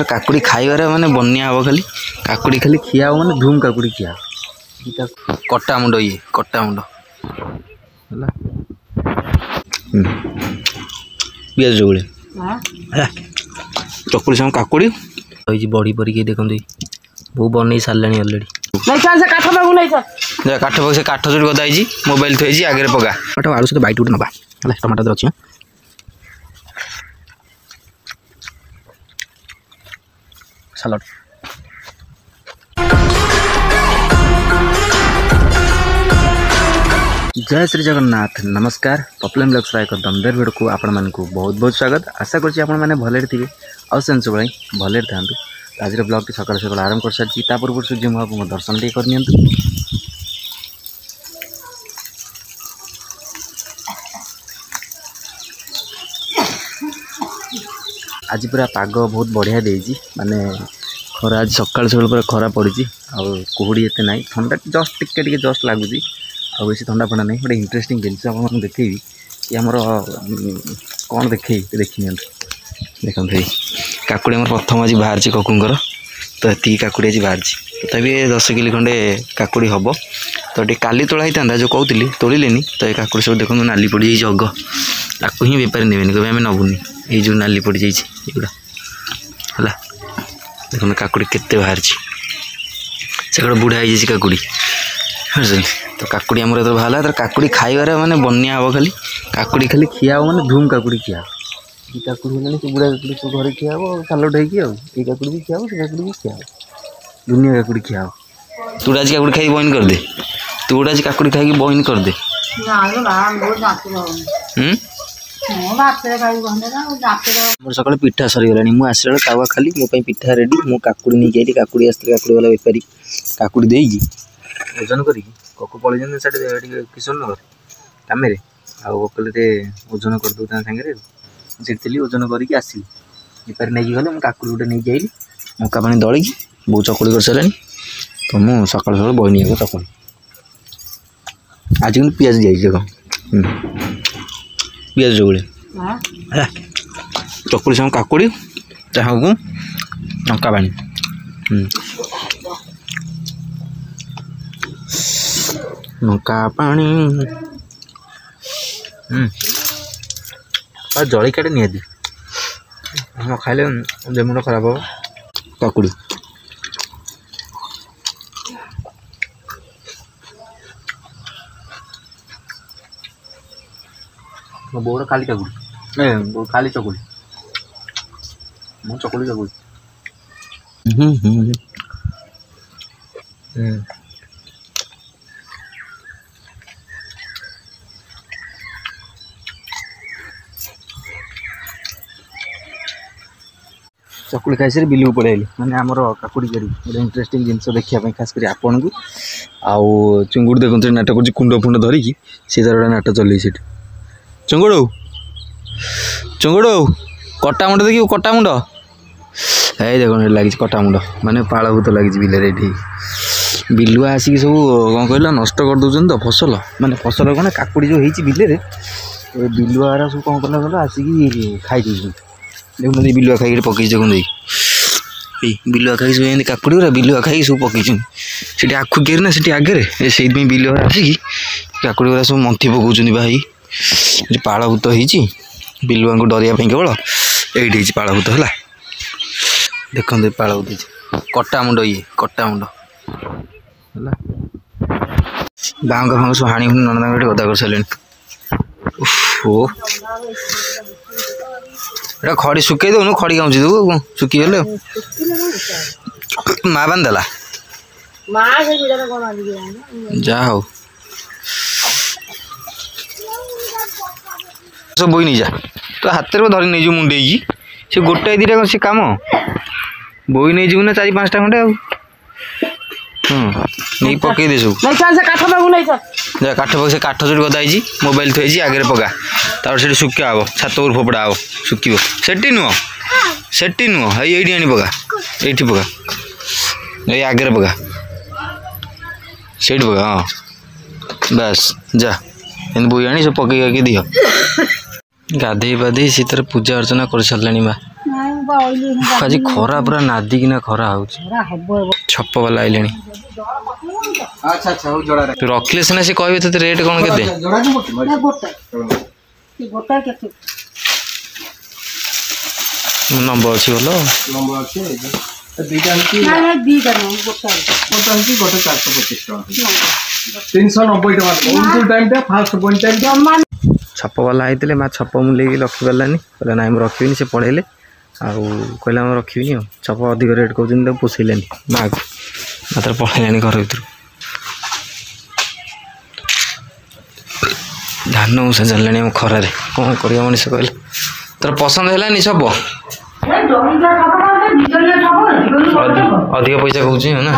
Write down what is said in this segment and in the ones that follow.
काकुड़ी खाइबार माने बनिया हम खाली काकुड़ी खाली खिया माने धूम काकुड़ी खिया कटा मुंड ये कटा मुंड पियाज चकुड़ी चकुड़ी संग काकुड़ी बड़ी परिके देखते बो बन सारे अलरेडी काठ पक से काठ जोड़ी गदा मोबाइल थी आगे पका आलू सहित बैट गोटे ना टमाटर अच्छी सलाड जय श्री जगन्नाथ नमस्कार पपलेन ब्लॉग्स एक दमदार वीडियो को आपण मानक बहुत बहुत स्वागत आशा करछि आपण माने भले थे और से सब भले था आज ब्लॉग टी सकाल सकाल आरंभ कर सारी पूर्व सूर्य महाप्रभु दर्शन टे करनी आज पूरा पाग बहुत बढ़िया देजी माने खरा आज सकाल सकाल पूरा खरा पड़ी कुहुड़ी एत ना ठंडा जस्ट टिके जस्ट लगुच आ बेसी ठंडा फंडा नहीं गोटे इंटरेस्टिंग जिन आपको देखी कि आमर कौन देखी देखी देखते काकुड़ी आम प्रथम आज बाहर ककुंर तो ये काकुड़ी आज बाहर तथापि 10 किलो खंडे काकुड़ी हम तो ये काली तोड़ा होता जो कहती तोड़े तो ये काकुड़ी सब देखो नाली पड़ जाइए अग ताकू ही बेपारी नेबेनि कहे आम नबुनि ये जो नाली पड़ जाइए है देखो काकुड़ी केते बाहर से गोटे बुढ़ा हो काकुड़ी तो काकुड़ी आमर तो बाहर तो काकुड़ी खाइबार माने बनिया हम खाली काकुड़ी खाली खिया माने धूम काकुड़ी खिया ये काकुड़ी से बुढ़ा काकुड़ी सब घर खिया सालड होगी काकुड़ी भी खिया से काकुड़ी भी खिया दुनिया काकुड़ी खिया तू आज काकुड़ी खाई बइन कर दे तू आज काकुड़ी खाई बइन कर दे सकाल पिठा सरीगला मुझे आसला तावा खाली मो पिठा रेडी मु काकुड़ी नहीं जाइए काकुड़ी आसते काकुड़ी वाला बेपारी काकुड़ी देगी ओजन करी ककु पलि साढ़े किशोर नगर कम आकले ओजन करदे सागर सीटी ओजन करके आसली बेपारी नहीं गले मुझे काकुड़ी गोटे नहीं जाइली मका पानी दलिकी बहुत चकुड़ी कर सारे तो मुझे सकाल सकाल बहनी आगे चकुड़ी आज कि पियाज जाइए पियाज चकुड़ी चकुड़ी संग काकुड़ी चाह को लंका पानी लंका पानी जड़ी काटे निहाती हम खाइले मुंड खराब हो काकुड़ी मो बोड़ खाली काकुड़ी नहीं खाली चकुड़ी मो चकुड़ी चकुड़ी चकुड़ी खाई सारी बिल पड़े मैंने आमर काकुड़ी करी गोटे इंटरेस्टिंग जिनस देखा खास कर आपन को आउ चुंगुड़ देखते नाट कर कुंड फुंड धरिकी सी तार गोटे नाट चल चुंगुड़ चुंगुड़ कटा मुंड देखिए कटा मुंड ये देख लगी कटा मुंड माने पालभूत लगी बिल बिलुआ आसिक सब कौन कहला नष्ट कर दौरान तो फसल माने फसल कौन काकुड़ी जो होती बिल बिलुआ सब कौन कला कला आसिक खाई दे देखते बिलुआ खाई पकई देखते बिलुआ खाई सब काकुड़ी गुरा बिलुआ खाई सब पकई सीटी आखु केर ना सीटी आगे से बिलुआ आसिक काकुड़ी गुरा सब मंथी पकाउछन भाई पालभूत होती बिलुआ को डरिया केवल ये पालभूत है देखते पालभूत कटा मुंड ये कटा मुंड है बांग फांग सब हाणी हुणी नंदा गदा कर सारे खड़ी सुखई दौन खड़ी गाँची देव सुखी गले माँ बांधदेला जा हो सब बोई नहीं जा तो हाथ में धरी नहीं मुंडे से गोटाए दीटा से कम बोई नहीं जीव ना 4-5 खंडे नहीं पकई दे सब जा काठ पक से काठ जोड़ी गदा मोबाइल थी आगे पका तार से सुखा हम छात ऊपर फोपड़ा हम सुखी सेठी नुह है ये आनी पका ये पका ये आगे पका से पका हाँ बस जा बोई आनी सब पकई दिह गाधे पाधे सी तरह पूजा अर्चना कर सारे माँ आज खरा पूरा नादिकिना खरा छप वाला आइले तू रखले सीना सी कह रेट कौन के नंबर अच्छी बोलो छप वाला आते छप मुझे रखी पारानी कहला ना रखी से पढ़ेले आउ कहला रखी छप अधिक रेट कहते पोषेलानी माँ को मात्र पढ़ेलानी घर भर धान उषा चलने खरार कौन कर मनीष कहले तोर पसंद है सब अधिक पैसा कौच ना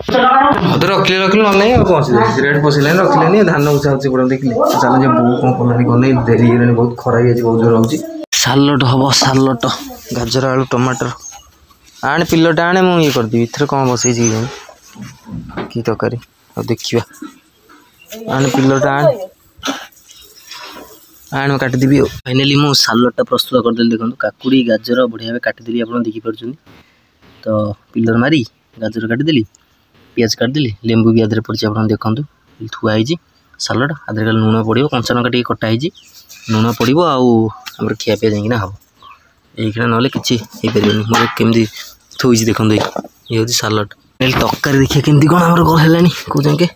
अधे रखिले रखिले ना कौन रेट पोषेला रखिले धान उषा हूँ पड़ा देखिए चल बो कौन कलानी कौन डेरी हो बहुत खरा बहुत जोर हो सालट हम सालट गाजर आलू टमाटर आने पिलटा आने मुझे करदेवी इधर कौन बस कि तरकारी देखा आने पिलटा आने काटिदेवी फाइनाली मो सालटा प्रस्तुत करदेली देखो काकुड़ी गाजर बढ़िया भाव काटिदेली आप देखिपुर तो पिलर मारी गाजर काटिदेली पियाज काटिदेली लेंबू भी आधे पड़ी आप देखूँ थुआई सालड आधे खाली लुण पड़ो कंचा लंका टे कटाई लुण पड़ो आम खियापिया जाइना हम यही ना कि पारे मोर केमी थोड़ी देखो ये हूँ सालड तरकारी देखिए केमती कौन आम है कौ जाके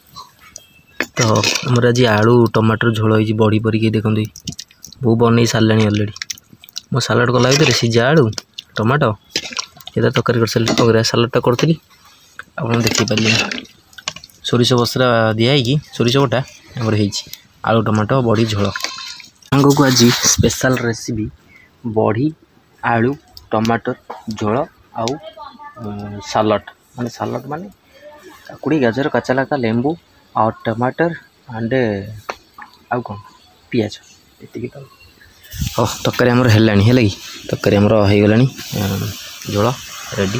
तो आमर आज आलू टमाटर झोल हो बड़ी परिक देखो बो बन सारे अलरेडी मो सालड कला भर सीझा आलू टमाटो ये तरकारी कर सारे सालडटा करी आप देखी पारे सोरिष बसरा दिखाई सोरिष बटा आमर आलू टमाटो बड़ी झोल आग को आज स्पेशल रेसिपी बड़ी आलू टमाटर झोल आउ सालड माने सालड माने काकुड़ी गाजर कच्चा लंका लेंबू और टमाटर एंड आउ कौन पियाज ये तो हाँ तरकारी आमर है कि तरकारी आमर हो गलानी झोल रेडी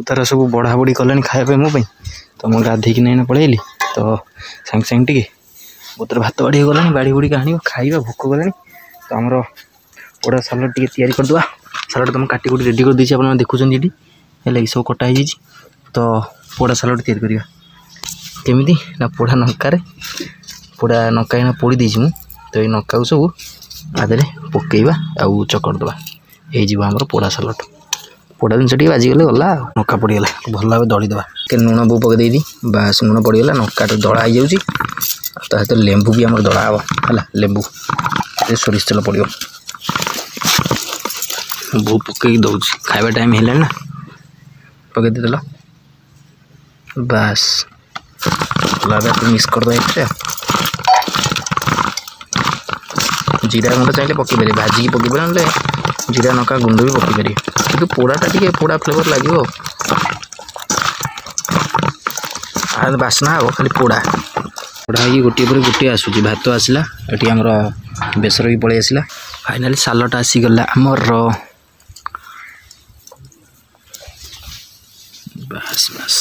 तार सब बढ़ा बढ़ी कलानी खाया मोपाई तो मुझे गाधेक ना पलैली तो सांगे सांगे टे बोतर भात बाड़ी गलानी बाड़ी बुड़ी आण खाଇବା भोक गलानी तो आमर बड़ा सालड टे तैयारी करदे सालड तुम काटी कुटी रेडी कर देछि आप देखुं ये है सब कटाई तो पोड़ा सालड तैयारी करवा केमी ना पोड़ा नंकार पोड़ा नंका पोड़ी देछि मु तो ये नंका को सब आधे पकईवा आउ चकड़दे हो आमर पोड़ा सालड पोड़ा जिन टे बाजिगले गला नौका पड़गला भल भाव दलीदे के लुण बो पकईदी बास लुण पड़गला नौका दड़ा हो जाए लेंबू भी आम दड़ा हम है लेंबू सोरिष तेल पड़ो बो पकई दौर खाଇବା टाइम है ना पकई देल बास मिक्स करदे जीरा गुंड चाहिए पकई पारे भाजिकी पकई पारे ना जीरा नका गुंड भी पकई पारे कि पोड़ाटा टे पोड़ा फ्लेवर लगे बास्ना हे खाली पोड़ा पोड़ा हो गोटे पर गोटे आसूँ भात आसला ये आमर बेसर भी पलि आसला फाइनाली सालट आसीगला आमर बास बास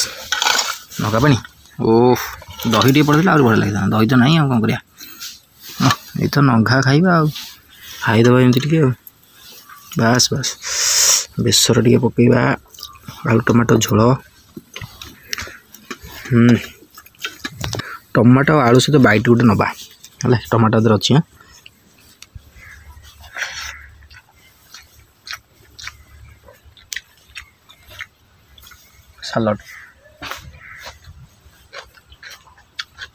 नका पानी ओह दही टे पड़े और बढ़िया लगे दही तो ना कौन कर ये तो नघा खाइबा खाईदे एमती बास बास बेसर टे पकईवा आलू टमाटो झोल टमाटो आलू सहित बाइट गोटे नवा है टमाटो दर अच्छी सालड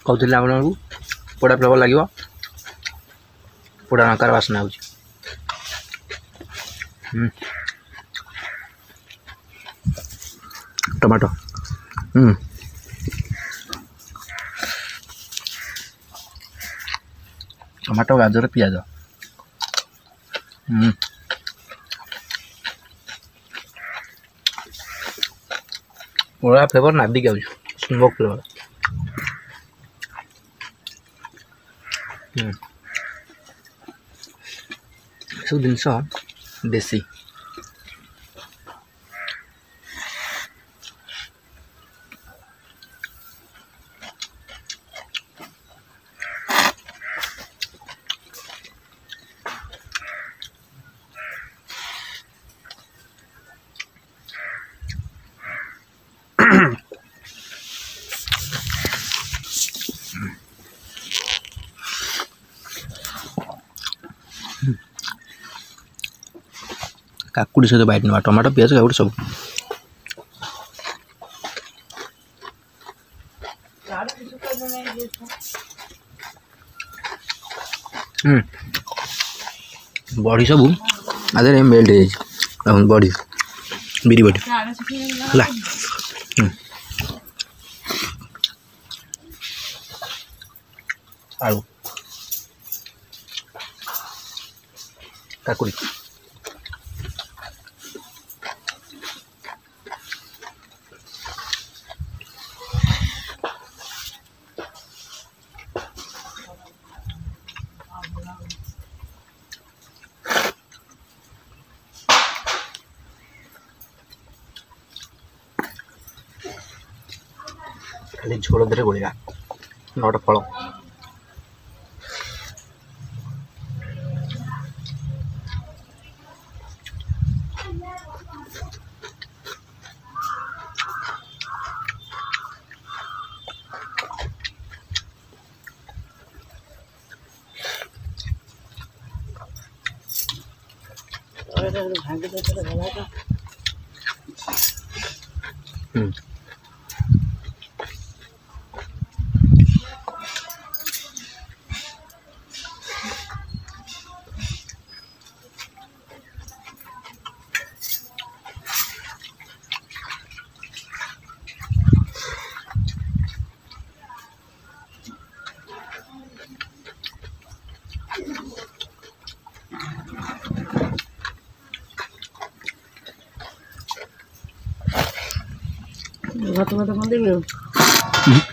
कहते आपको पोड़ा फ्लेवर लगे पोड़ा नकार बासना हो टमाटो टमाटो गाजर पियाज पोड़ा फ्लेवर नादिक आउछ स्मोक फ्लेवर सब जिनस देसी काकुड़ी सहित बाइट ना टमाटो पियाज काकुड़ी सब बड़ी सब आधे मेल्ट हो बड़ी बिरी बड़ी है आलू काकुड़ी खाली झोल धीरे गोलिया नट फल भात भात कौन देवी